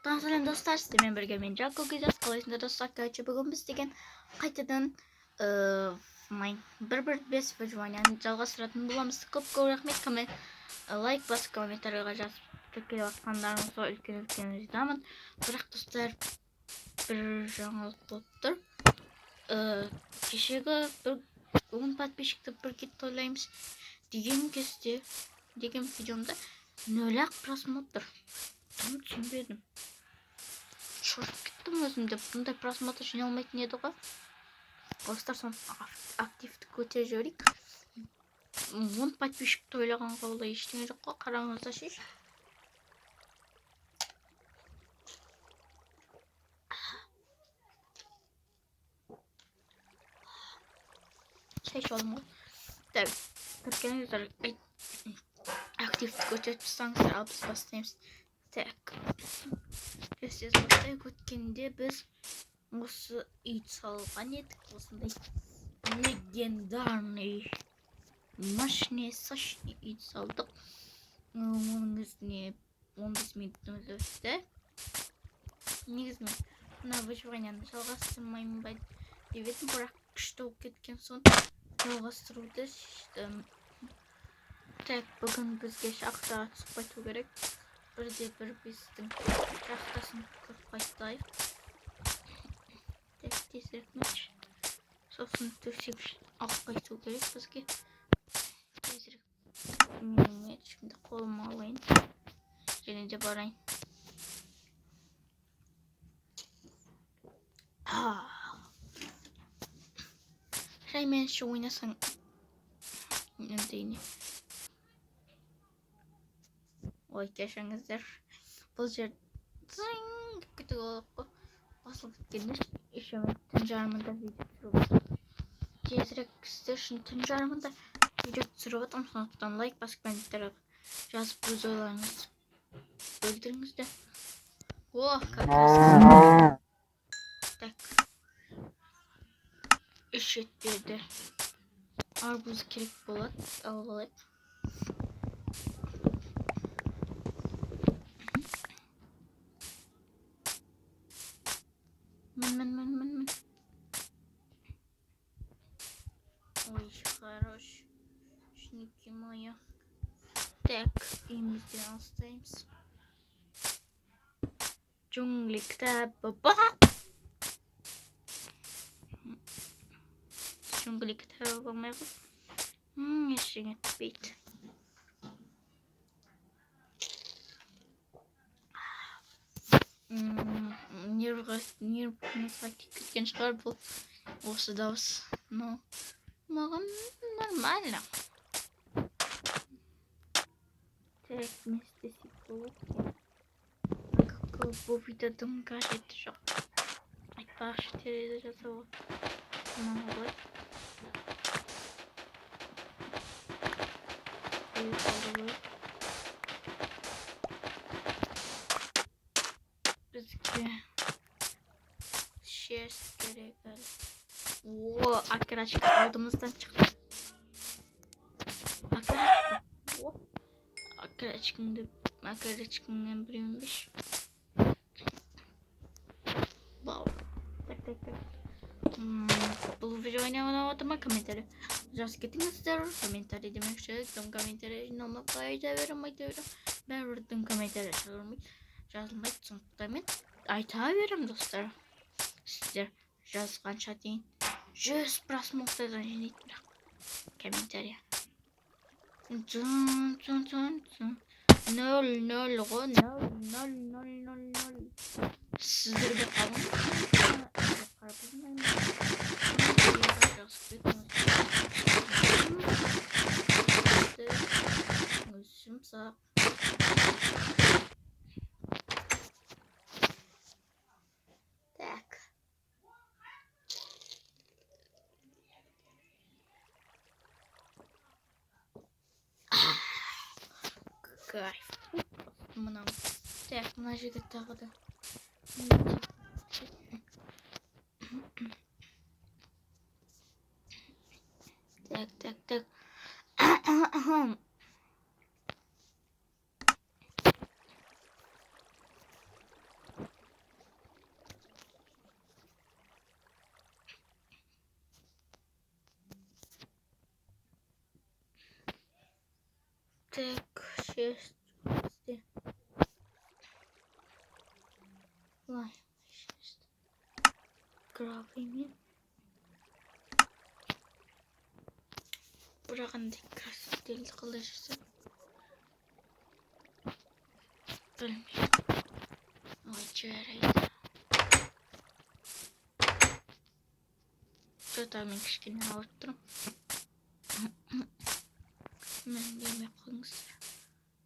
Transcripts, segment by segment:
Selam dostlar, sizinle birlikte ben Jack okuyacağız. Dolayısıyla dostlar, bugün biz degan qaytadan bir oynayan жалғастыратын боламыз. Көп рахмет, лайк басып комментарийға жазып келіп жатқандарыңызға үлкен ризамын. Бірақ достар, бір жаңалық болып тұр. Кешегі 10 подписчикті бірге тойлаймыз деген кезде, деген видеомда 0 просмотр. Tam түсінбедім. Шошып кеттім өзімде. Бұндай просмотр жиналмайтын еді ғой. Достар, соны активті көтеріп жіберейік. 10 подписчикті ойлағанға олай ештеңе жоқ қой. Қараңыздар шеш. Шеш олым ғой. Tabii. Arkadaşlar активті көтеріп тұрсаңыздар, ал біз бастаймыз. Так. Сіз бастайық өткенде біз осы үйді салған едік. Осындай легендарный мощный сочный үйді салдық. Оның өзіне 15 минутымыз өтті. Негізінен мына выживанияны жалғастырмаймын ба деп едім, бірақ күшті болып кеткен соң жалғастыруды шештім. Так, бүгін бізге шахтаға түсіп қайту керек. Бірде-бір біздің шахтасын көріп қайтайық. Так, тезірек мәш. Сосын төсегіш алып қайту керек бізге. Тезірек мәшімді қолыма алайын. Және де барайын. Шаймен ше ойнасаң енді ой, кешіріңіздер. Бұл жер күтіп олық басылып кеткенде еще мен түн жарымында видео түсіріп отырмын. Тезірек сіздер үшін түн жарымында видео түсіріп отырмын. Сондықтан лайк басып комментарий жазып өз ойларыңызды білдіріңіздер. О, как так. Үш ет берді. Арбуз керек болады. Алып алайық. Мен. Ой, хорош. Шники моя. Так, имезден остаемся. Джунгли кітабы бар. Джунгли кітабы болмай ғой. Ештеңе етпейді. Нервіңізға кеткен шығар бұл осы дауыс. Но маған нормально. Так, не істесек болады. Какой бұл видеоның қажеті жоқ. Айтпақшы, терезе жасауға. Маған ғой. Бізге шест керек әлі. О, акырачка алдымыздан шықты. Акырачкаңнан біреуін беш. Вау. Так. Бұл видеоны ұнап отырма, комментарий жазып кетіңіздер. Комментарий демекші, комментарий жиналмап айта берем. Бәрібірдің комментарий жазылмайды. Сондықтан мен айта берем, достар. Сіздер жазғанша дейін 100 просмотрдан жинайтын комментарий. 0 ғой, 0. Сіздерге қалың. Жұмсақ. Так. Кайф. Мынау. Так, мына жігіт тағы да. Так. işte. Vay işte. Grafiğimi bırakın dikkat değil kalıcısı. Ölmüş. Vay ciğereydi. Zaten kişkini avutturum. Ben benim yapınız.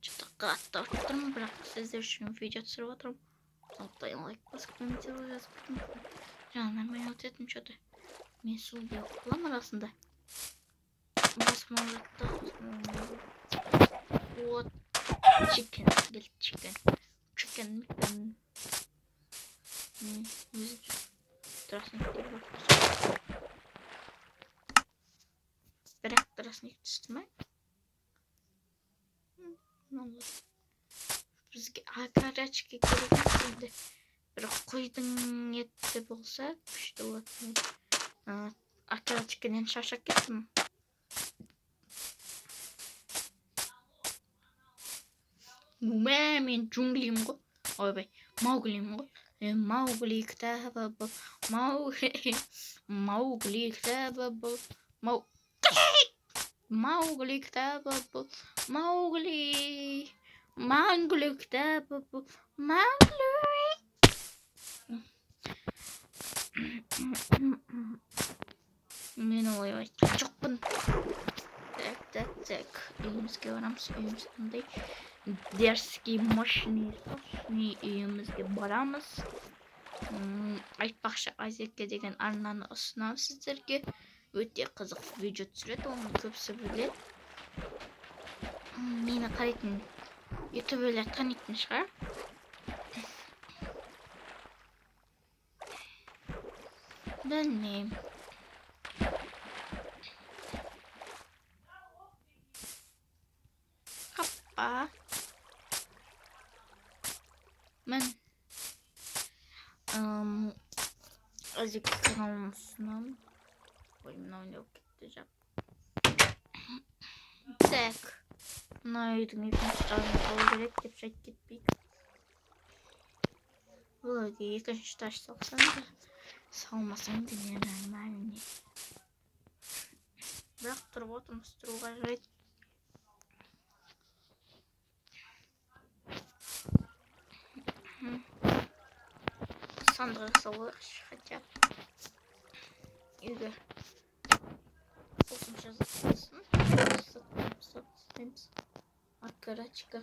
Çıtık hatta avutturum. Bırak sizler şunu video түсіріп отырмын. Сондықтан лайк басып комментарий жазып кетіңіздер. Жаңадан мен өтетін что-то. Мен сол қылам арасында. Басмалатта. Вот. Chicken. Chicken. Трасник. Бірақ трасник түсті ме? Ne olur. Bizga akarachka kerak endi. Biroq qo'ydim yetti bo'lsa kuchli bo'ladi. Akarachkadan shoshib ketdim. Men junglimgo. Oy, Mowglimgo. Mowgli kitobi bu. Mowgli kitobi bu. Mowgli kitobi bu. Mowgli kitobi bu. Men o'ylayman. Jo'qpin. Так. Uyimizga boramiz. Uyimiz qanday? Derski mashinasini uyimizga boramiz. Aytmoqchi Azizga degan arnani usunam sizlarga. O'ta qiziq video tushiradi, uni ko'psi biladi. Meni qarayting. YouTube'lar tanitni шығар. Bilmem. Hoppa. Ben azıcık kalmasınam. Oyunun oynayıp gideceğim. Tak. Naydın ikinci taşını kaldırıp yapacak gitmek. Böyle ikinci taş salsan da salmasan dinlemem ben. Bırak durup oturmuş duruğa red. Sandığı salış хотя Игорь. Olsun жазылсын. Satayım. Akarachka.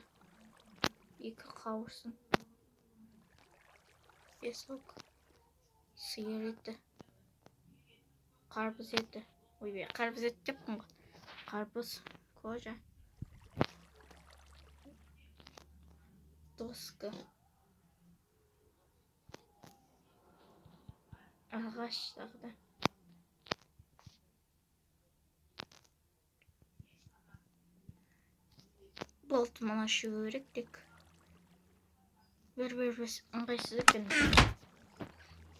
İki kavursun. Песок. Sıyır eti. Karpuz eti. Oy be, karpuz eti yapma. Karpuz. Koca. Doska. Ağaçlarda. Baltımana şu örektik. Ver ыңғайсыздық екен.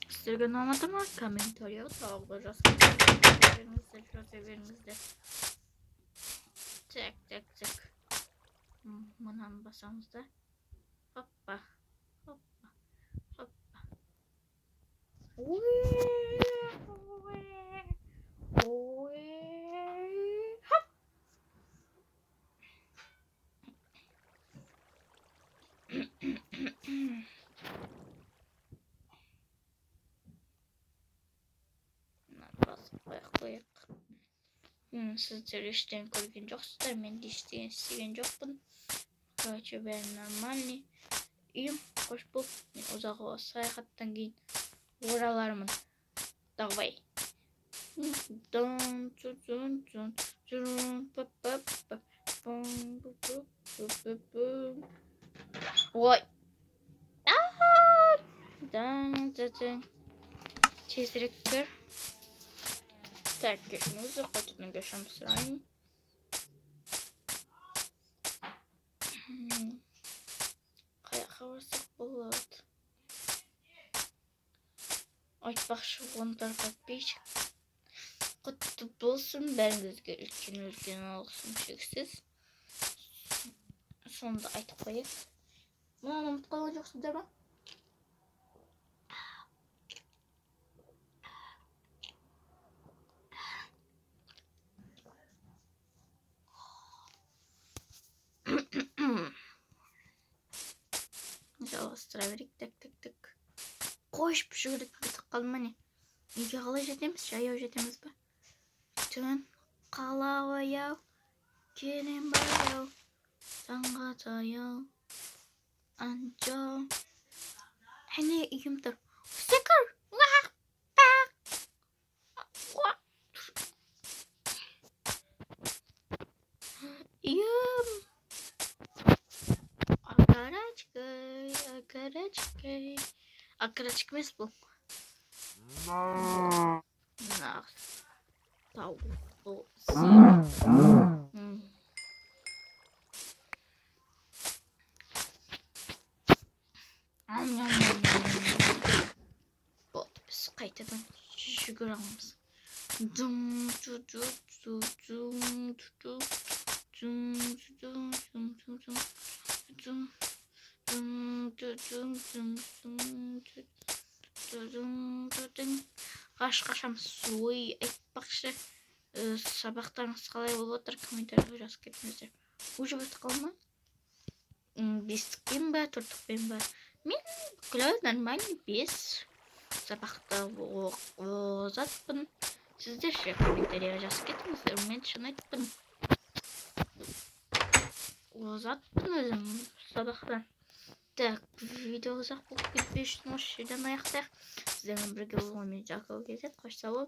Сіздерге ұнамады ма? Комментария тағы жаза беріңіздер. Так. Мынаны басамыз да. Hoppa. Koyak. Sizler işten koygun joqsuzlar, men de işten istеген жоқпын. Короче, бәрі нормальный. Үйім қош болып, мен ұзағы саяхаттан кейін оралармын. Давай. Ой. Тезірек кір. Так, gözümüzü koçunu göşüm sırayım. Kayağa varsak болады. Айтпақшы ондар подписчик. Құтты болсын, бәріңізге үлкен алғысым шексіз. Sonunda айтып қояйық. Мынаны ұмытып қалған жоқсыздар ма? Жалғастыра берейік. Так. Қойып жүгіріп кетіп қалдым міне. Үйге қалай жетеміз? Жаяу жетеміз бе? Түн қала ояу, келем баяу, таңға таяу, анжау. Әне үйім тұр. Секір! Үйім! Akarачка емес бұл. Тау. Болды, біз қайтадан жүгіре аламыз. Қашамыз. Ой, айтпақшы, сабақтарыңыз қалай болып отыр? Комментарийға жазып кетіңіздер. Уже бітіп қалды ма? Бестікпен ба, төрттікпен ба? Мен бүкілі нормальный 5 сабақты озатпын. Сіздер ше комментарийға жазып кетіңіздер. Мен шын айттым. Озатпын өзім сабақтан. Так, видео ұзақ болып кетпей үшін осы жерден аяқтайық. Сіздермен бірге болғанымен жақсы кетеді. Қош сау